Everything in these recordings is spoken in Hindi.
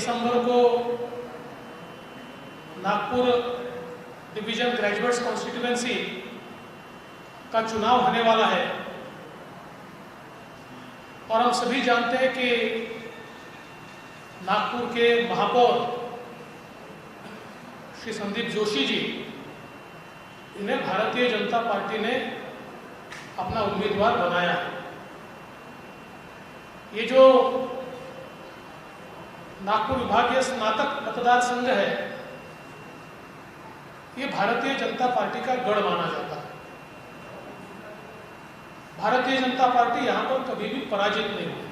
दिसंबर को नागपुर डिवीजन ग्रेजुएट्स कॉन्स्टिट्यूएंसी का चुनाव होने वाला है और हम सभी जानते हैं कि नागपुर के महापौर श्री संदीप जोशी जी, इन्हें भारतीय जनता पार्टी ने अपना उम्मीदवार बनाया है। ये जो नागपुर विभागीय स्नातक मतदार संघ है, ये भारतीय जनता पार्टी का गढ़ माना जाता है। भारतीय जनता पार्टी यहाँ पर कभी भी पराजित नहीं हुई।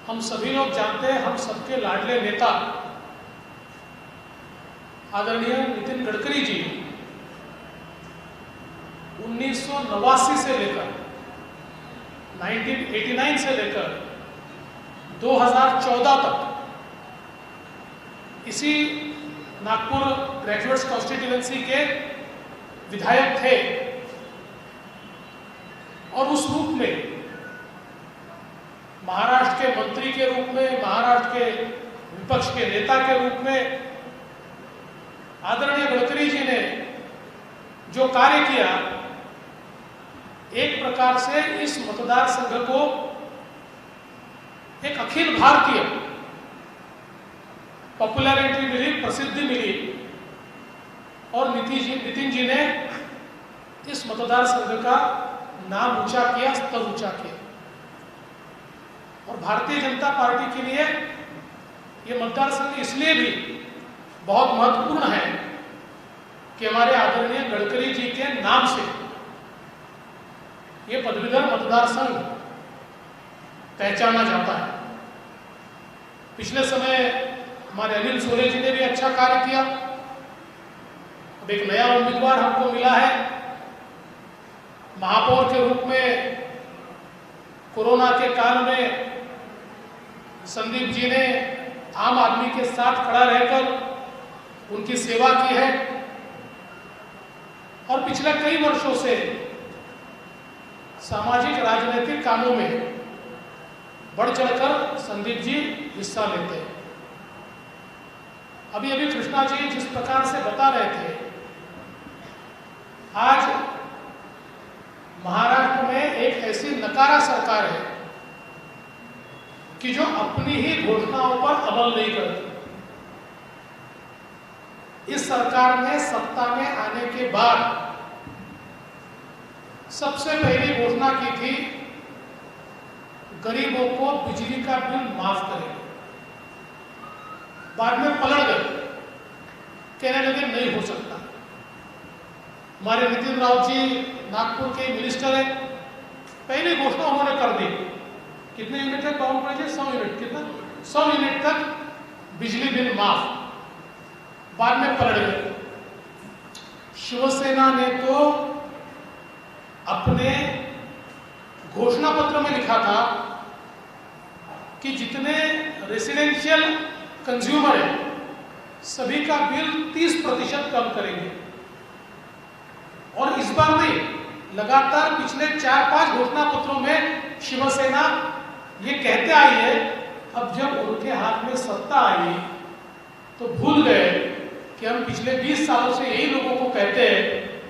हम सभी लोग जानते हैं, हम सबके लाडले नेता आदरणीय नितिन गडकरी जी 1989 से लेकर 1989 से लेकर 2014 तक इसी नागपुर ग्रेजुएट्स कॉन्स्टिट्यूएंसी के विधायक थे और उस रूप में महाराष्ट्र के मंत्री के रूप में, महाराष्ट्र के विपक्ष के नेता के रूप में आदरणीय गडकरी जी ने जो कार्य किया, एक प्रकार से इस मतदार संघ को एक अखिल भारतीय पॉपुलैरिटी मिली, प्रसिद्धि मिली और नितिन जी ने इस मतदार संघ का नाम ऊंचा किया, स्तर ऊंचा किया। और भारतीय जनता पार्टी के लिए ये मतदार संघ इसलिए भी बहुत महत्वपूर्ण है कि हमारे आदरणीय गडकरी जी के नाम से ये पदवीधर मतदार संघ पहचाना जाता है। पिछले समय हमारे अनिल सोले जी ने भी अच्छा कार्य किया। अब एक नया उम्मीदवार हमको मिला है महापौर के रूप में। कोरोना के काल में संदीप जी ने आम आदमी के साथ खड़ा रहकर उनकी सेवा की है और पिछले कई वर्षों से सामाजिक राजनीतिक कामों में बढ़ चढ़कर संदीप जी हिस्सा लेते हैं। अभी कृष्णा जी जिस प्रकार से बता रहे थे, आज महाराष्ट्र में एक ऐसी नकारा सरकार है कि जो अपनी ही घोषणाओं पर अमल नहीं करती। इस सरकार ने सत्ता में आने के बाद सबसे पहली घोषणा की थी गरीबों को बिजली का बिल माफ करेंगे। बाद में पलट गए, कहने लगे नहीं हो सकता। हमारे नितिन राव जी नागपुर के मिनिस्टर है, पहली घोषणा उन्होंने कर दी। कितने यूनिट है काउंट कीजिए, 100 यूनिट। कितना? 100 यूनिट तक बिजली बिल माफ। बाद में पलट गए। शिवसेना ने तो अपने घोषणा पत्र में लिखा था कि जितने रेसिडेंशियल कंज्यूमर है सभी का बिल 30% कम करेंगे। और इस बार नहीं, लगातार पिछले 4-5 घोषणा पत्रों में शिवसेना ये कहते आई है। अब जब उनके हाथ में सत्ता आई तो भूल गए कि हम पिछले 20 सालों से यही लोगों को कहते हैं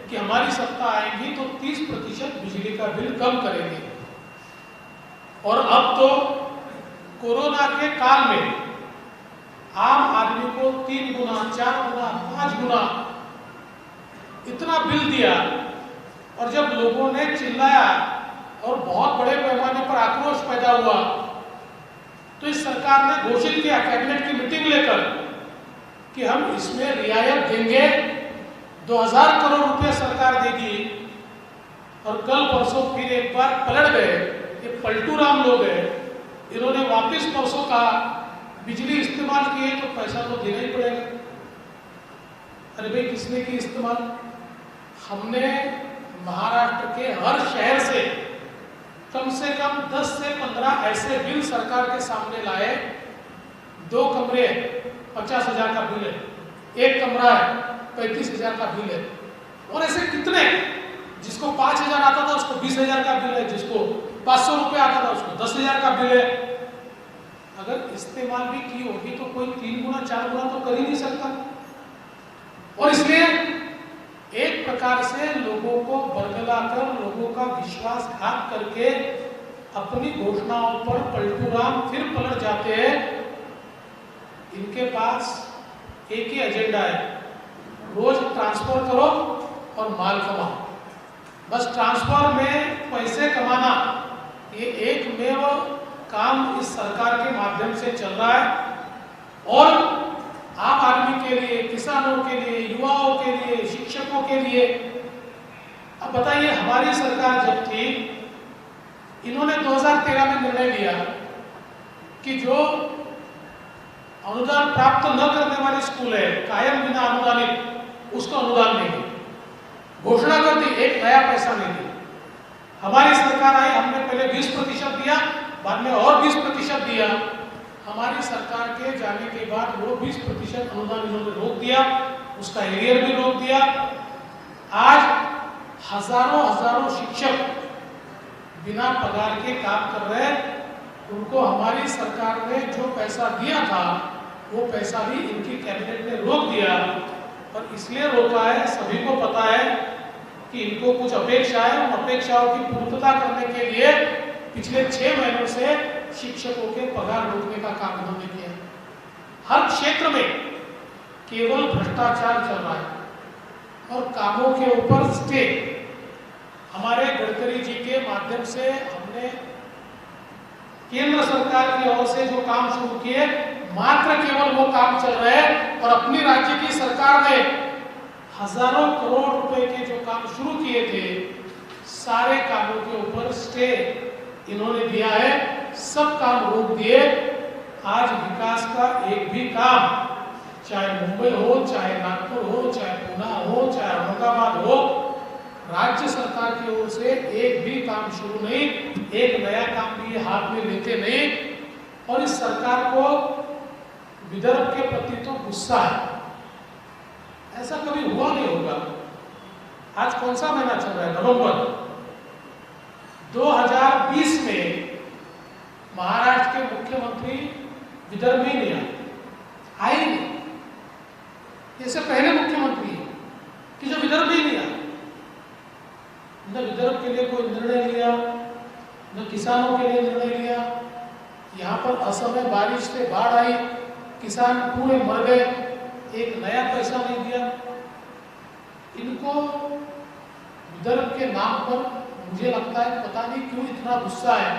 कि हमारी सत्ता आएगी तो 30% बिजली का बिल कम करेंगे। और अब तो कोरोना के काल में आम आदमी को 3 गुना, 4 गुना, 5 गुना इतना बिल दिया। और जब लोगों ने चिल्लाया और बहुत बड़े पैमाने पर आक्रोश पैदा हुआ तो इस सरकार ने घोषित किया कैबिनेट की मीटिंग लेकर कि हम इसमें रियायत देंगे, 2000 करोड़ रुपए सरकार देगी। और कल परसों फिर एक बार पलट गए। ये पलटू राम लोग हैं, इन्होंने वापस परसों कहा बिजली इस्तेमाल किए तो पैसा तो देना ही पड़ेगा। अरे भाई, किसने की इस्तेमाल? हमने महाराष्ट्र के हर शहर से कम 10 से 15 ऐसे बिल सरकार के सामने लाए। 2 कमरे 50,000 का बिल है, 1 कमरा है 35,000 का बिल है। और ऐसे कितने, जिसको 5,000 आता था उसको 20,000 का बिल है, जिसको 500 रुपये आता था उसको 10,000 का बिल है। अगर इस्तेमाल भी की होगी तो कोई 3 गुना 4 गुना तो कर ही नहीं सकता। और इसलिए एक प्रकार से लोगों को बरगलाकर, लोगों का विश्वासघात करके अपनी घोषणाओं पर पलटूराम फिर पलट जाते हैं। इनके पास एक ही एजेंडा है, रोज ट्रांसफर करो और माल कमाओ। बस ट्रांसफर में पैसे कमाना, ये एकमेव काम इस सरकार के माध्यम से चल रहा है। और आम आदमी के लिए, किसानों के लिए, युवाओं के लिए, शिक्षकों के लिए। अब बताइए, हमारी सरकार जब थी, इन्होंने 2013 में निर्णय लिया कि जो अनुदान प्राप्त न करने वाले स्कूल है, कायम बिना अनुदानित, उसको अनुदान नहीं दी। घोषणा कर दी, एक नया पैसा नहीं दी। हमारी सरकार आई, हमने पहले 20% दिया, बाद में और 20% दिया। हमारी सरकार के जाने के बाद वो 20% अनुदान इन्होंने रोक दिया, उसका एरियर भी रोक दिया। आज हजारों शिक्षक बिना पगार के काम कर रहे हैं। उनको हमारी सरकार ने जो पैसा दिया था, वो पैसा भी इनकी कैबिनेट ने रोक दिया। और इसलिए रोका है, सभी को पता है कि इनको कुछ अपेक्षा है। उन अपेक्षाओं की पूर्तता करने के लिए पिछले 6 महीनों से शिक्षकों के पगार रोकने का काम इन्होंने किया। हर क्षेत्र में केवल भ्रष्टाचार चल रहा है और कामों के ऊपर स्टे। हमारे गडकरी जी के माध्यम से हमने केंद्र सरकार की ओर से जो काम शुरू किए, मात्र केवल वो काम चल रहे हैं। और अपनी राज्य की सरकार ने हजारों करोड़ रुपए के जो काम शुरू किए थे, सारे कामों के ऊपर स्टे इन्होंने दिया है। सब काम रोक दिए। आज विकास का एक भी काम, चाहे मुंबई हो, चाहे नागपुर हो, चाहे पूना हो, चाहे औरंगाबाद हो, राज्य सरकार की ओर से एक भी काम शुरू नहीं, एक नया काम भी हाथ में लेते नहीं। और इस सरकार को विदर्भ के प्रति तो गुस्सा है, ऐसा कभी हुआ नहीं होगा। आज कौन सा महीना चल रहा है? नवंबर। 2020 में महाराष्ट्र के मुख्यमंत्री विदर्भ में नहीं आए नहीं। इससे पहले मुख्यमंत्री है कि जो विदर्भ में नहीं आए। न विदर्भ के लिए कोई निर्णय लिया, न किसानों के लिए निर्णय लिया। यहाँ पर असमय बारिश से बाढ़ आई, किसान पूरे मर गए, एक नया पैसा नहीं दिया। इनको विदर्भ के नाम पर मुझे लगता है पता नहीं क्यों इतना गुस्सा है।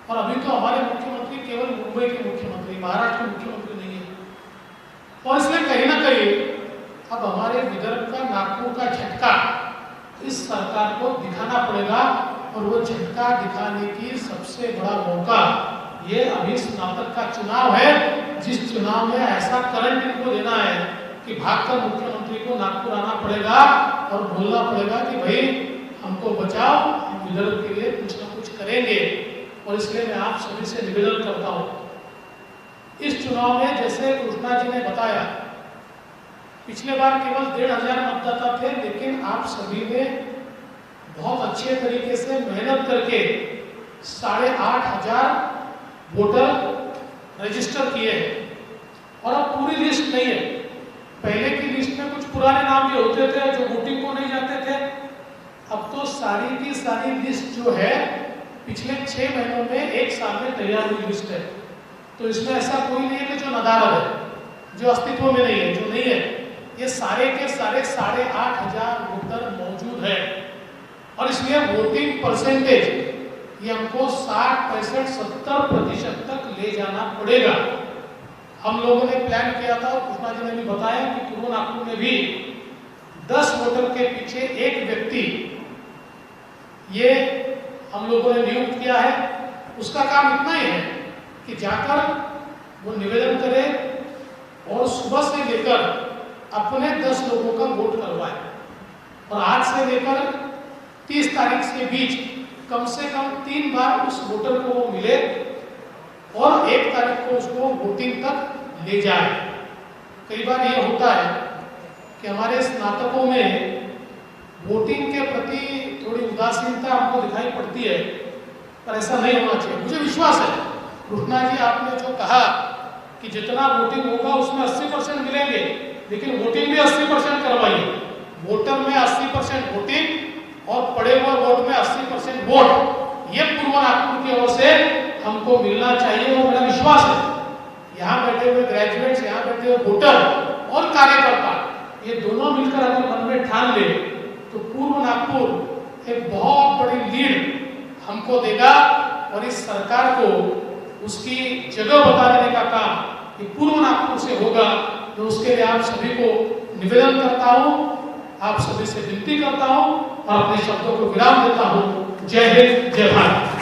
और अभी तो हमारे मुख्यमंत्री केवल मुंबई के मुख्यमंत्री, महाराष्ट्र के मुख्यमंत्री नहीं है। और इसलिए कहीं ना कहीं अब हमारे विदर्भ का, नागपुर का झटका इस सरकार को दिखाना पड़ेगा। और वो झटका दिखाने की सबसे बड़ा मौका ये अभी स्नातक का चुनाव है, जिस चुनाव में ऐसा करंट इनको देना है कि भागकर मुख्यमंत्री को नागपुर आना पड़ेगा और बोलना पड़ेगा कि भाई हमको बचाओ, हम विदर्भ के लिए कुछ ना कुछ करेंगे। और इसलिए मैं आप सभी से निवेदन करता हूँ, इस चुनाव में जैसे कृष्णा जी ने बताया, पिछले बार केवल 1500 मतदाता थे, लेकिन आप सभी ने बहुत अच्छे तरीके से मेहनत करके 8500 वोटर रजिस्टर किए हैं। और अब पूरी लिस्ट नहीं है, पहले की लिस्ट में कुछ पुराने नाम भी होते थे जो वोटिंग को नहीं जाते थे। अब तो सारी की सारी लिस्ट जो है पिछले 6 महीनों में, 1 साल में तैयार हुई लिस्ट है। तो इसमें ऐसा कोई नहीं है कि जो नदारद है, जो अस्तित्व में नहीं है, जो नहीं है। ये सारे के सारे 8500 वोटर मौजूद है। और इसलिए वोटिंग परसेंटेज ये हमको 60, 65, 70% तक ले जाना पड़ेगा। हम लोगों ने प्लान किया था, कृष्णा जी ने भी बताया कि पूर्व नागपुर में भी 10 वोटर के पीछे एक व्यक्ति, ये हम लोगों ने नियुक्त किया है। उसका काम इतना ही है कि जाकर वो निवेदन करे और सुबह से लेकर अपने 10 लोगों का वोट करवाए। और आज से लेकर 30 तारीख के बीच कम से कम 3 बार उस वोटर को वो मिले और 1 तारीख को उसको वोटिंग तक ले जाए। कई बार ये होता है कि हमारे स्नातकों में वोटिंग के प्रति थोड़ी उदासीनता हमको दिखाई पड़ती है, पर ऐसा नहीं होना चाहिए। मुझे विश्वास है कृष्णा जी, आपने जो कहा कि जितना वोटिंग होगा उसमें 80% मिलेंगे, लेकिन वोटिंग भी 80% करवाइए। वोटर में 80% वोटिंग और पड़े हुए वोट में 80% वोट, ये पूर्व नागपुर की ओर से हमको मिलना चाहिए। और मेरा विश्वास है यहाँ बैठे हुए ग्रेजुएट्स, यहाँ बैठे हुए वोटर और कार्यकर्ता, ये दोनों मिलकर अगर मन में ठान ले तो पूर्व नागपुर एक बहुत बड़ी लीड हमको देगा। और इस सरकार को उसकी जगह बता देने का काम ये पूर्व नागपुर से होगा। तो उसके लिए आप सभी को निवेदन करता हूँ, आप सभी से विनती करता हूँ और अपने शब्दों को विराम देता हूँ। जय हिंद, जय भारत।